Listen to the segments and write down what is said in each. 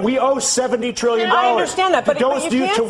We owe $70 trillion. I understand that, but to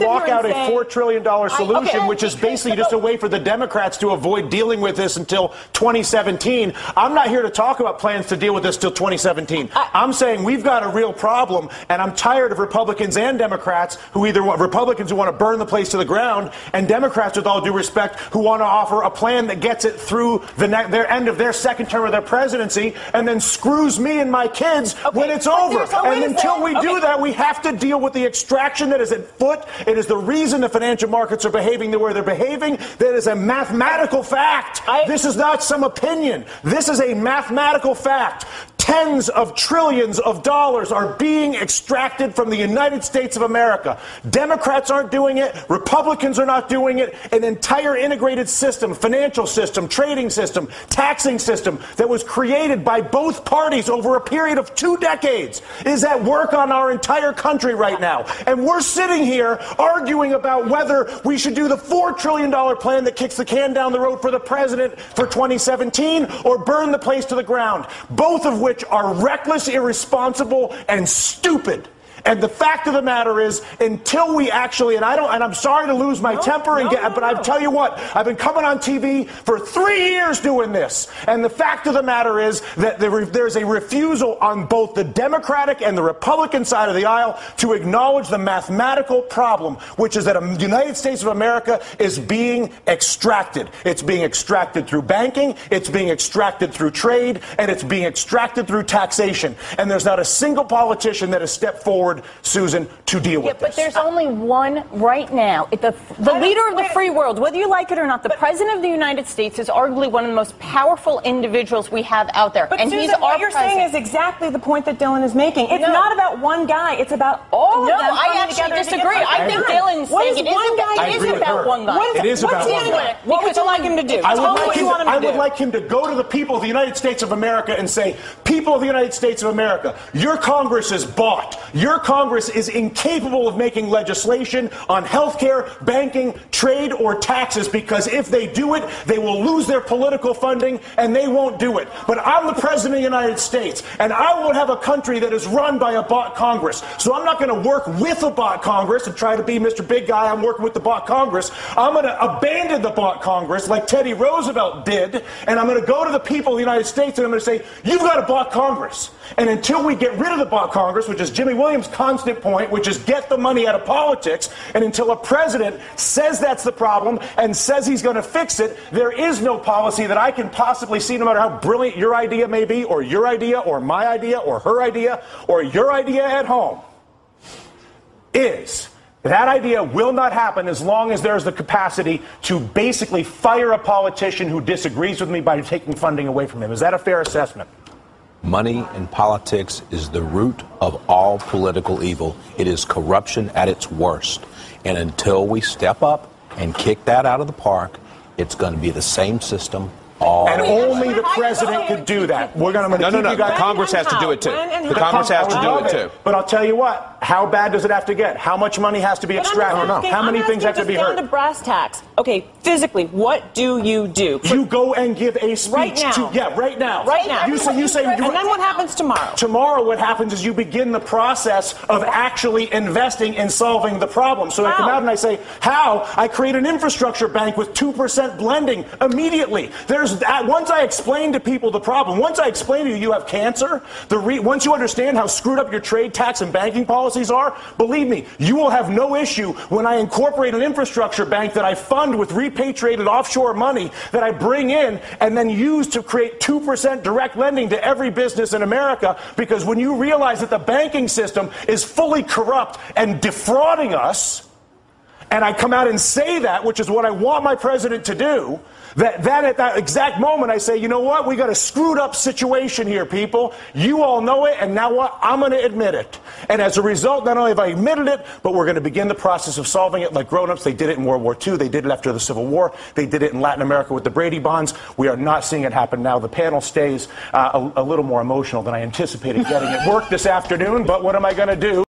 walk out a $4 trillion solution, which is basically just a way for the Democrats to avoid dealing with this until 2017. I'm not here to talk about plans to deal with this till 2017. I'm saying we've got a real problem, and I'm tired of Republicans and Democrats who either want Republicans who want to burn the place to the ground, and Democrats, with all due respect, who want to offer a plan that gets it through their end of their second term of their presidency, and then screws me and my kids when it's over. And until we do that, we have to deal with the extraction that is at foot. It is the reason the financial markets are behaving the way they're behaving. That is a mathematical fact. This is not some opinion. This is a mathematical fact. Tens of trillions of dollars are being extracted from the United States of America. Democrats aren't doing it. Republicans are not doing it. An entire integrated system, financial system, trading system, taxing system that was created by both parties over a period of 2 decades is at work on our entire country right now. And we're sitting here arguing about whether we should do the $4 trillion plan that kicks the can down the road for the president for 2017 or burn the place to the ground, both of which are reckless, irresponsible, and stupid. And the fact of the matter is, until we actually, and I'm sorry to lose my temper, but I tell you what, I've been coming on TV for 3 years doing this. And the fact of the matter is that there's a refusal on both the Democratic and the Republican side of the aisle to acknowledge the mathematical problem, which is that the United States of America is being extracted. It's being extracted through banking, it's being extracted through trade, and it's being extracted through taxation. And there's not a single politician that has stepped forward, Susan, to deal with this. But there's only one right now. The leader of the free world, whether you like it or not, the President of the United States is arguably one of the most powerful individuals we have out there. But and Susan, he's our what you're president. saying is exactly the point that Dylan is making. It's not about one guy. It's about all of them. No, I actually disagree. I think Dylan's saying it isn't about one guy. It is about one guy. What would you like him to do? I would like him to go to the people of the United States of America and say, people of the United States of America, your Congress is bought. Your Congress is incapable of making legislation on health care, banking, trade, or taxes, because if they do it, they will lose their political funding, and they won't do it. But I'm the President of the United States, and I won't have a country that is run by a bought Congress. So I'm not going to work with a bought Congress and try to be Mr. Big Guy. I'm working with the bought Congress. I'm going to abandon the bought Congress like Teddy Roosevelt did, and I'm going to go to the people of the United States, and I'm going to say, you've got a bought Congress. And until we get rid of the bought Congress, which is Jimmy Williams' constant point, which is get the money out of politics, and until a president says that's the problem and says he's going to fix it, there is no policy that I can possibly see, no matter how brilliant your idea may be, or your idea, or my idea, or her idea, or your idea at home, is that idea will not happen as long as there's the capacity to basically fire a politician who disagrees with me by taking funding away from him. Is that a fair assessment? Money in politics is the root of all political evil. It is corruption at its worst. And until we step up and kick that out of the park, it's going to be the same system and only the president could do that. We're going to No. Congress has to do it too. The Congress has to do it too. But I'll tell you what. How bad does it have to get? How much money has to be extracted? How many things have to be heard? Down to brass tacks. Okay, physically, what do? You go and give a speech right now. Right now. Right now. You say. And then what happens tomorrow? Tomorrow, what happens is you begin the process of actually investing in solving the problem. So I come out and I say, how? I create an infrastructure bank with 2% blending immediately. Once I explain to people the problem, once I explain to you have cancer, once you understand how screwed up your trade, tax, and banking policies are, believe me, you will have no issue when I incorporate an infrastructure bank that I fund with repatriated offshore money that I bring in and then use to create 2% direct lending to every business in America. Because when you realize that the banking system is fully corrupt and defrauding us, and I come out and say that, which is what I want my president to do, that at that exact moment I say, you know what, we got a screwed up situation here, people. You all know it, and now what? I'm going to admit it. And as a result, not only have I admitted it, but we're going to begin the process of solving it like grown-ups. They did it in World War II. They did it after the Civil War. They did it in Latin America with the Brady bonds. We are not seeing it happen now. The panel stays a little more emotional than I anticipated getting at work this afternoon, but what am I going to do?